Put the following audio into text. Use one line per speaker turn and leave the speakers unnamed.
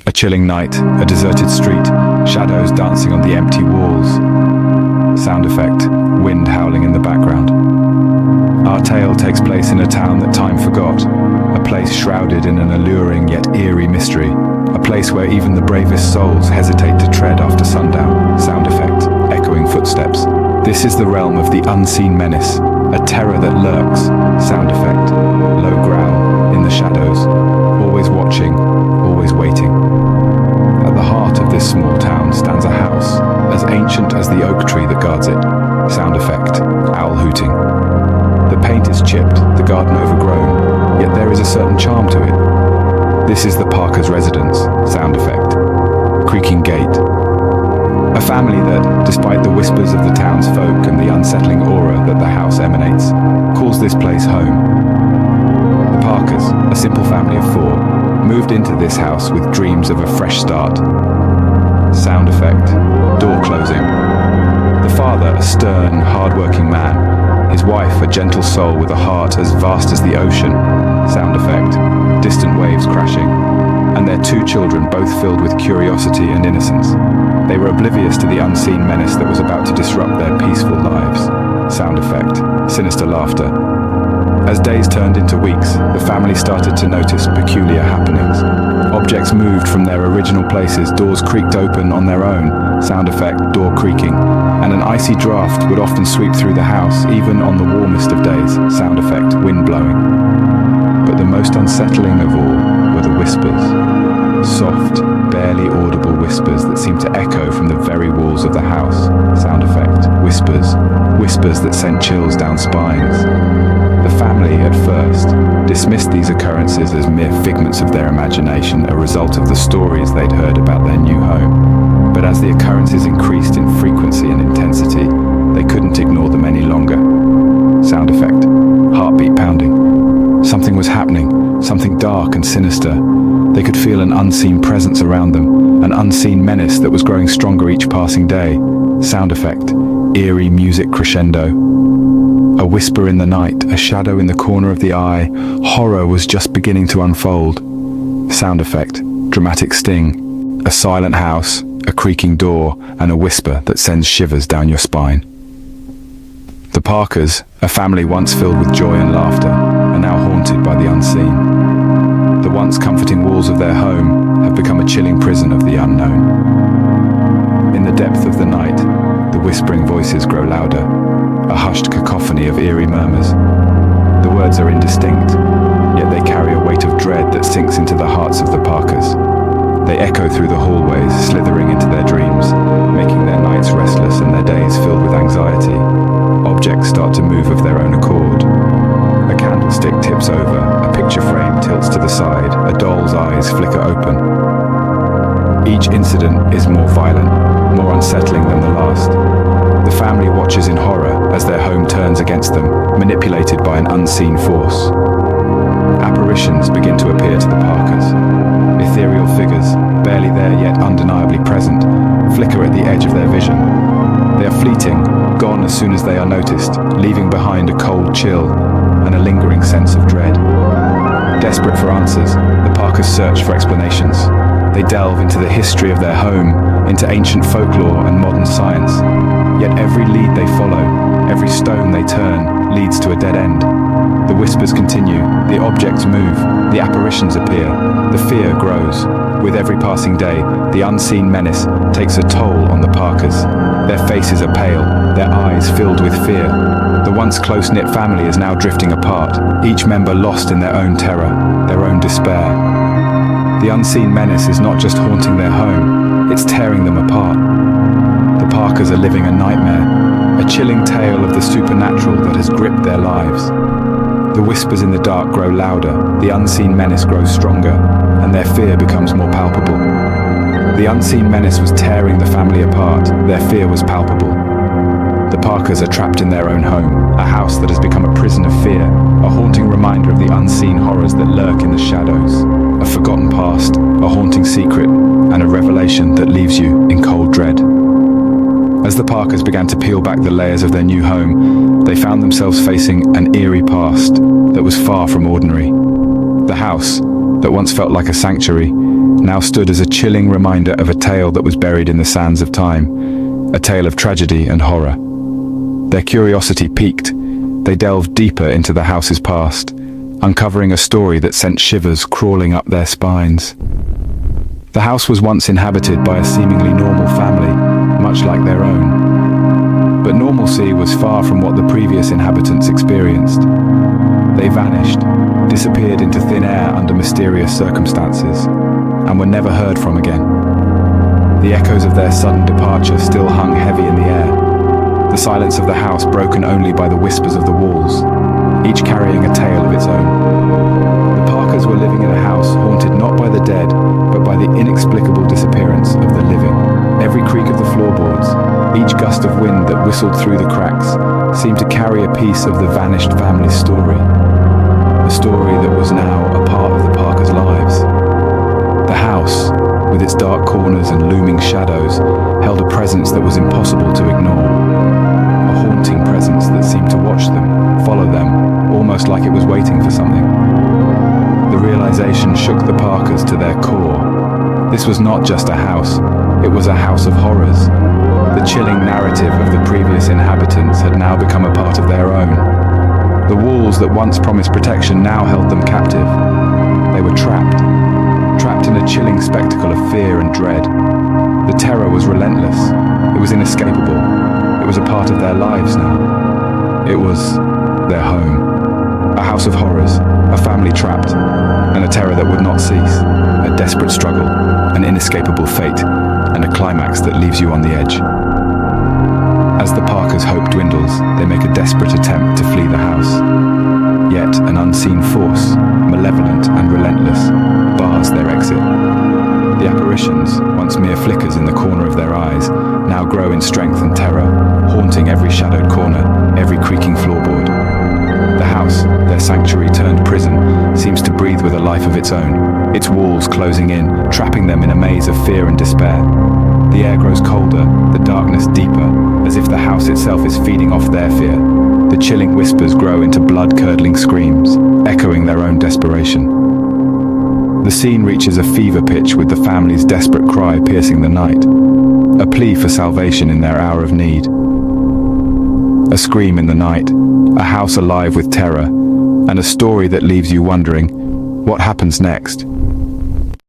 A chilling night, a deserted street, shadows dancing on the empty walls. Sound effect, wind howling in the background. Our tale takes place in a town that time forgot, a place shrouded in an alluring yet eerie mystery, a place where even the bravest souls hesitate to tread after sundown. Sound effect, echoing footsteps. This is the realm of the Unseen Menace, a terror that lurks. Sound effect, low growl, in the shadows, always watching, always waiting. At the heart of this small town stands a house, as ancient as the oak tree that guards it. Sound effect, owl hooting. The paint is chipped, the garden overgrown, yet there is a certain charm to it. This is the Parker's residence. Sound effect, creaking gate. A family that, despite the whispers of the townsfolk and the unsettling aura that the house emanates, calls this place home. The Parkers, a simple family of 4, moved into this house with dreams of a fresh start. Sound effect, door closing. The father, a stern, hard-working man. His wife, a gentle soul with a heart as vast as the ocean. Sound effect, distant waves crashing. And their 2 children, both filled with curiosity and innocence. They were oblivious to the unseen menace that was about to disrupt their peaceful lives. Sound effect, sinister laughter. As days turned into weeks, the family started to notice peculiar happenings. Objects moved from their original places, doors creaked open on their own, sound effect, door creaking, and an icy draft would often sweep through the house, even on the warmest of days, sound effect, wind blowing. But the most unsettling of all were the whispers. Soft, barely audible whispers that seemed to echo from the very walls of the house, sound effect, whispers, whispers that sent chills down spines. The family, at first, dismissed these occurrences as mere figments of their imagination, a result of the stories they'd heard about their new home. But as the occurrences increased in frequency and intensity, they couldn't ignore them any longer. Sound effect, heartbeat pounding. Something was happening, something dark and sinister. They could feel an unseen presence around them, an unseen menace that was growing stronger each passing day. Sound effect, eerie music crescendo. A whisper in the night, a shadow in the corner of the eye. Horror was just beginning to unfold. Sound effect, dramatic sting. A silent house, a creaking door, and a whisper that sends shivers down your spine. The Parkers, a family once filled with joy and laughter, are now haunted by the unseen. The once comforting walls of their home have become a chilling prison of the unknown. In the depth of the night, the whispering voices grow louder, a hushed cacophony of eerie murmurs. The words are indistinct, yet they carry a weight of dread that sinks into the hearts of the Parkers. They echo through the hallways, slithering into their dreams, making their nights restless and their days filled with anxiety. Objects start to move of their own accord. A candlestick tips over, a picture frame tilts to the side, a doll's eyes flicker open. Each incident is more violent, more unsettling than the last. The family watches in horror as their home turns against them, manipulated by an unseen force. Apparitions begin to appear to the Parkers. Ethereal figures, barely there yet undeniably present, flicker at the edge of their vision. They are fleeting, gone as soon as they are noticed, leaving behind a cold chill and a lingering sense of dread. Desperate for answers, the Parkers search for explanations. They delve into the history of their home, into ancient folklore and modern science. Yet every lead they follow, every stone they turn, leads to a dead end. The whispers continue, the objects move, the apparitions appear, the fear grows. With every passing day, the unseen menace takes a toll on the Parkers. Their faces are pale, their eyes filled with fear. The once close-knit family is now drifting apart, each member lost in their own terror, their own despair. The unseen menace is not just haunting their home, it's tearing them apart. The Parkers are living a nightmare, a chilling tale of the supernatural that has gripped their lives. The whispers in the dark grow louder, the unseen menace grows stronger, and their fear becomes more palpable. The unseen menace was tearing the family apart, their fear was palpable. The Parkers are trapped in their own home, a house that has become a prison of fear, a haunting reminder of the unseen horrors that lurk in the shadows, a forgotten past, a haunting secret, and a revelation that leaves you in cold dread. As the Parkers began to peel back the layers of their new home, they found themselves facing an eerie past that was far from ordinary. The house, that once felt like a sanctuary, now stood as a chilling reminder of a tale that was buried in the sands of time, a tale of tragedy and horror. Their curiosity piqued. They delved deeper into the house's past, uncovering a story that sent shivers crawling up their spines. The house was once inhabited by a seemingly normal family, much like their own. But normalcy was far from what the previous inhabitants experienced. They vanished, disappeared into thin air under mysterious circumstances, and were never heard from again. The echoes of their sudden departure still hung heavy in the air, the silence of the house broken only by the whispers of the walls, each carrying a tale of its own. The Parkers were living in a house haunted not by the dead, but by the inexplicable disappearance of the living. Every creak of the floorboards, each gust of wind that whistled through the cracks, seemed to carry a piece of the vanished family's story. A story that was now a part of the Parkers' lives. The house, with its dark corners and looming shadows, held a presence that was impossible to ignore. A haunting presence that seemed to watch them, follow them, almost like it was waiting for something. The realization shook the Parkers to their core. This was not just a house, it was a house of horrors. The chilling narrative of the previous inhabitants had now become a part of their own. The walls that once promised protection now held them captive. They were trapped in a chilling spectacle of fear and dread. The terror was relentless. It was inescapable. It was a part of their lives now. It was their home. A house of horrors, a family trapped, and a terror that would not cease. A desperate struggle, an inescapable fate, and a climax that leaves you on the edge. As the Parkers' hope dwindles, they make a desperate attempt to flee the house. Yet an unseen force, malevolent and relentless, bars their exit. The apparitions, once mere flickers in the corner of their eyes, now grow in strength and terror, haunting every shadowed corner, every creaking floorboard. The house, their sanctuary turned prison, seems to breathe with a life of its own, its walls closing in, trapping them in a maze of fear and despair. The air grows colder, the darkness deeper, as if the house itself is feeding off their fear. The chilling whispers grow into blood-curdling screams, echoing their own desperation. The scene reaches a fever pitch with the family's desperate cry piercing the night, a plea for salvation in their hour of need. A scream in the night, a house alive with terror, and a story that leaves you wondering, what happens next?